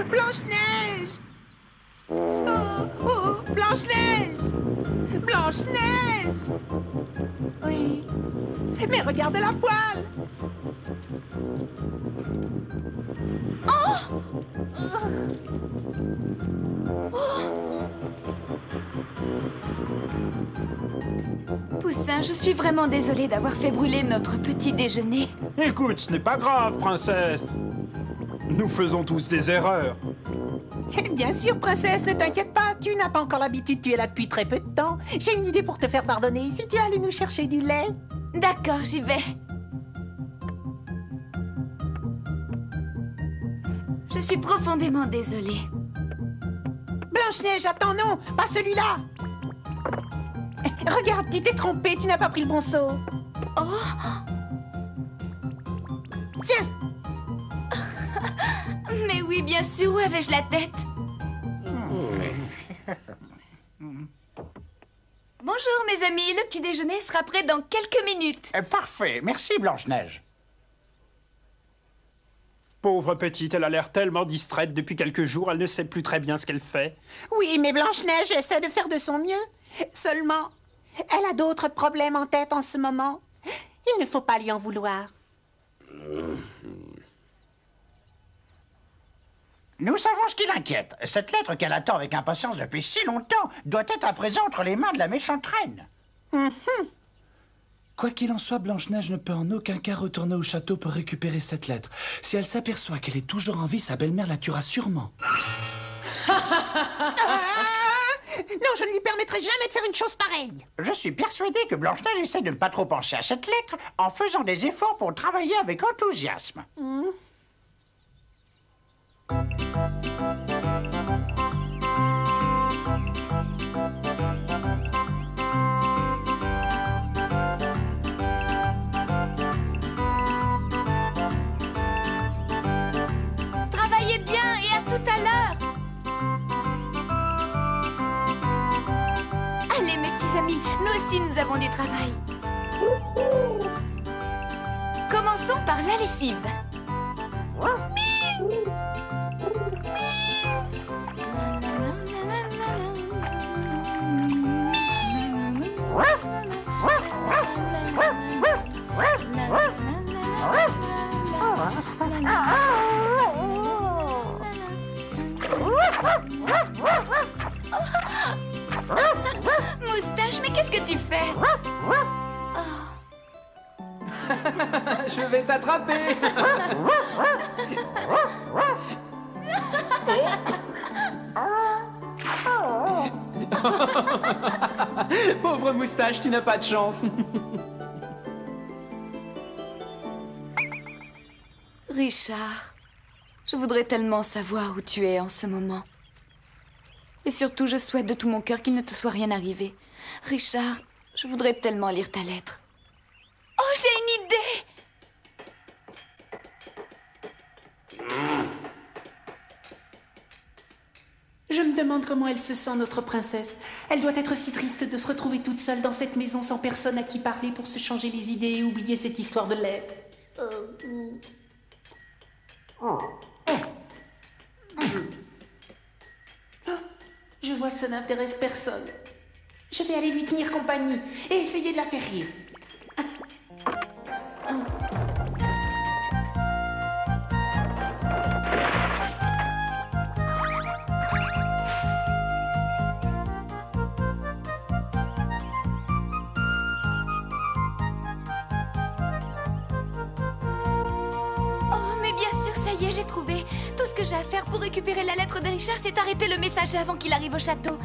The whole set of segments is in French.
Blanche-Neige! Oh, oh, Blanche-Neige! Blanche-Neige! Oui. Mais regarde la poêle! Poussin, je suis vraiment désolée d'avoir fait brûler notre petit déjeuner. Écoute, ce n'est pas grave, princesse. Nous faisons tous des erreurs. Bien sûr, princesse, ne t'inquiète pas. Tu n'as pas encore l'habitude, tu es là depuis très peu de temps. J'ai une idée pour te faire pardonner. Si tu allais nous chercher du lait? D'accord, j'y vais. Je suis profondément désolée. Blanche-Neige, attends, non, pas celui-là. Regarde, tu t'es trompé, tu n'as pas pris le bon seau. Oh, Tiens, mais oui, bien sûr, où avais-je la tête? Bonjour, mes amis. Le petit déjeuner sera prêt dans quelques minutes. Parfait, merci Blanche-Neige. Pauvre petite, elle a l'air tellement distraite depuis quelques jours, elle ne sait plus très bien ce qu'elle fait. oui, mais Blanche-Neige essaie de faire de son mieux. Seulement, elle a d'autres problèmes en tête en ce moment. Il ne faut pas lui en vouloir. Nous savons ce qui l'inquiète. Cette lettre qu'elle attend avec impatience depuis si longtemps doit être à présent entre les mains de la méchante reine. Quoi qu'il en soit, Blanche-Neige ne peut en aucun cas retourner au château pour récupérer cette lettre. Si elle s'aperçoit qu'elle est toujours en vie, sa belle-mère la tuera sûrement. Ah! Non, je ne lui permettrai jamais de faire une chose pareille. Je suis persuadé que Blanche-Neige essaie de ne pas trop penser à cette lettre en faisant des efforts pour travailler avec enthousiasme. Travaillez bien et à tout à l'heure. Allez, mes petits amis, nous aussi nous avons du travail. Commençons par la lessive. Moustache, mais qu'est-ce que tu fais? Je vais t'attraper. Pauvre Moustache, tu n'as pas de chance. Richard, je voudrais tellement savoir où tu es en ce moment. Et surtout, je souhaite de tout mon cœur qu'il ne te soit rien arrivé. Richard, je voudrais tellement lire ta lettre. Oh, j'ai une idée! Je me demande comment elle se sent, notre princesse. Elle doit être si triste de se retrouver toute seule dans cette maison sans personne à qui parler pour se changer les idées et oublier cette histoire de lettres. Je vois que ça n'intéresse personne. Je vais aller lui tenir compagnie et essayer de la faire rire. Oh, mais bien sûr, ça y est, j'ai trouvé. Tout ce que j'ai à faire pour récupérer la lettre de Richard, c'est arrêter le messager avant qu'il arrive au château.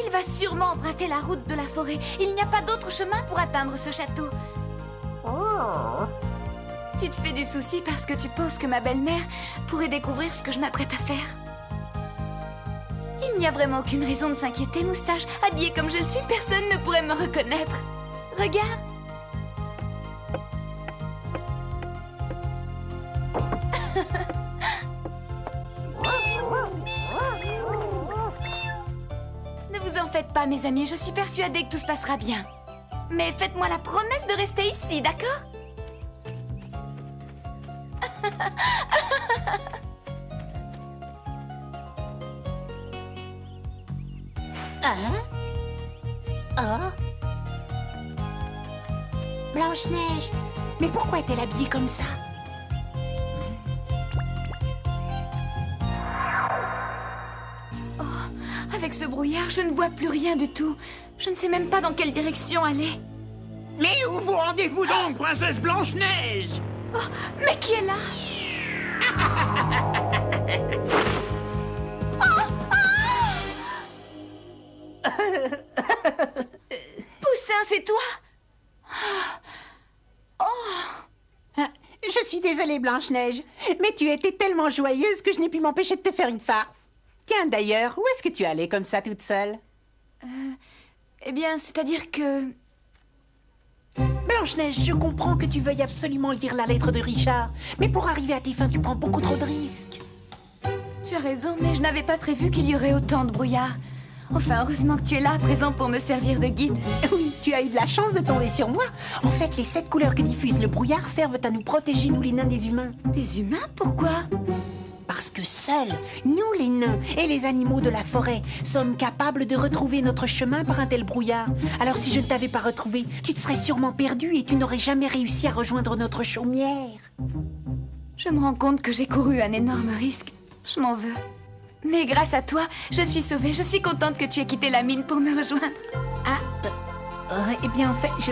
Il va sûrement emprunter la route de la forêt. Il n'y a pas d'autre chemin pour atteindre ce château. Tu te fais du souci parce que tu penses que ma belle-mère pourrait découvrir ce que je m'apprête à faire. Il n'y a vraiment aucune raison de s'inquiéter, Moustache. Habillée comme je le suis, personne ne pourrait me reconnaître. Regarde. Ne vous en faites pas, mes amis. Je suis persuadée que tout se passera bien. Mais faites-moi la promesse de rester ici, d'accord? Blanche-Neige, mais pourquoi est-elle habillée comme ça? Avec ce brouillard, je ne vois plus rien du tout. Je ne sais même pas dans quelle direction aller. Mais où vous rendez-vous donc, princesse Blanche-Neige? Oh, mais qui est là? Poussin, c'est toi? Je suis désolée, Blanche-Neige, mais tu étais tellement joyeuse que je n'ai pu m'empêcher de te faire une farce. Tiens, d'ailleurs, où est-ce que tu allais comme ça toute seule? Eh bien, c'est-à-dire que... Blanche-Neige, je comprends que tu veuilles absolument lire la lettre de Richard, mais pour arriver à tes fins, tu prends beaucoup trop de risques. Tu as raison, mais je n'avais pas prévu qu'il y aurait autant de brouillard. Enfin, heureusement que tu es là, présent pour me servir de guide. Oui, tu as eu de la chance de tomber sur moi. En fait, les 7 couleurs que diffuse le brouillard servent à nous protéger, nous les nains des humains. Des humains? Pourquoi? Parce que seuls, nous les nains et les animaux de la forêt, sommes capables de retrouver notre chemin par un tel brouillard. Alors si je ne t'avais pas retrouvé, tu te serais sûrement perdu et tu n'aurais jamais réussi à rejoindre notre chaumière. Je me rends compte que j'ai couru un énorme risque. Je m'en veux. Mais grâce à toi, je suis sauvée. Je suis contente que tu aies quitté la mine pour me rejoindre. Eh bien, en fait, je...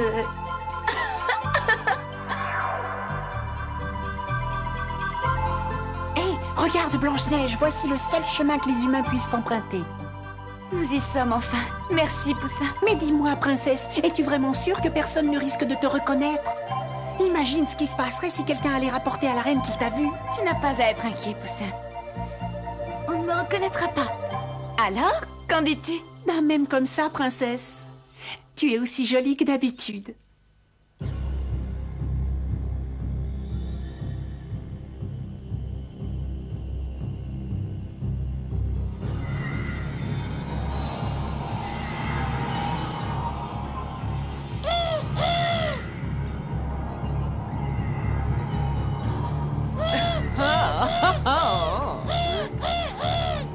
Hé, regarde, Blanche-Neige, voici le seul chemin que les humains puissent emprunter. Nous y sommes enfin. Merci, Poussin. Mais dis-moi, princesse, es-tu vraiment sûre que personne ne risque de te reconnaître? Imagine ce qui se passerait si quelqu'un allait rapporter à la reine qu'il t'a vu. Tu n'as pas à être inquiet, Poussin. On ne me reconnaîtra pas. Alors, qu'en dis-tu? Ben, même comme ça, princesse. Tu es aussi jolie que d'habitude.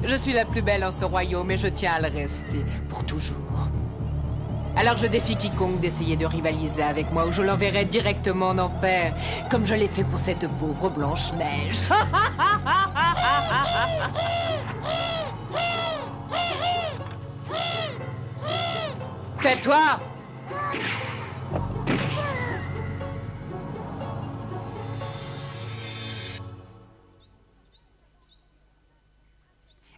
Je suis la plus belle en ce royaume et je tiens à le rester, pour toujours. Alors je défie quiconque d'essayer de rivaliser avec moi ou je l'enverrai directement en enfer, comme je l'ai fait pour cette pauvre Blanche-Neige. Tais-toi!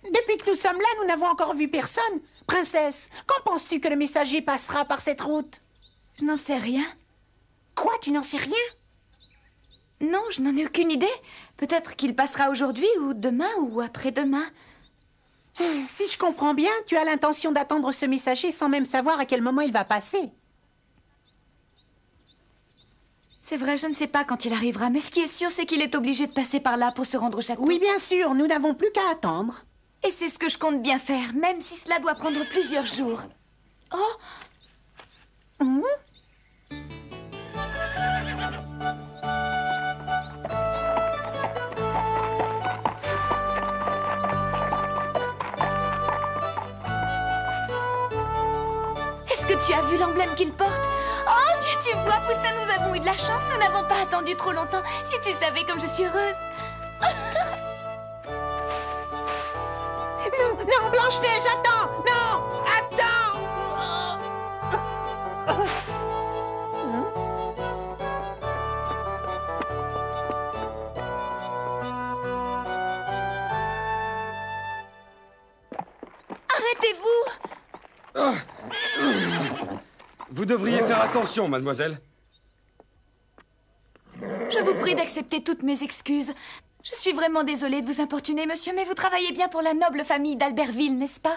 Depuis que nous sommes là, nous n'avons encore vu personne. Princesse, quand penses-tu que le messager passera par cette route? Je n'en sais rien. Quoi, tu n'en sais rien? Non, je n'en ai aucune idée. Peut-être qu'il passera aujourd'hui ou demain ou après-demain. Si je comprends bien, tu as l'intention d'attendre ce messager sans même savoir à quel moment il va passer. C'est vrai, je ne sais pas quand il arrivera, mais ce qui est sûr, c'est qu'il est obligé de passer par là pour se rendre au château. Oui, bien sûr, nous n'avons plus qu'à attendre. Et c'est ce que je compte bien faire, même si cela doit prendre plusieurs jours. Oh! Est-ce que tu as vu l'emblème qu'il porte? Oh, bien tu vois, Poussin, nous avons eu de la chance. Nous n'avons pas attendu trop longtemps. Si tu savais comme je suis heureuse. Non, Blanche-Neige, attends! Non! Attends! Arrêtez-vous! Vous devriez faire attention, mademoiselle. Je vous prie d'accepter toutes mes excuses. Je suis vraiment désolée de vous importuner, monsieur, mais vous travaillez bien pour la noble famille d'Albertville, n'est-ce pas?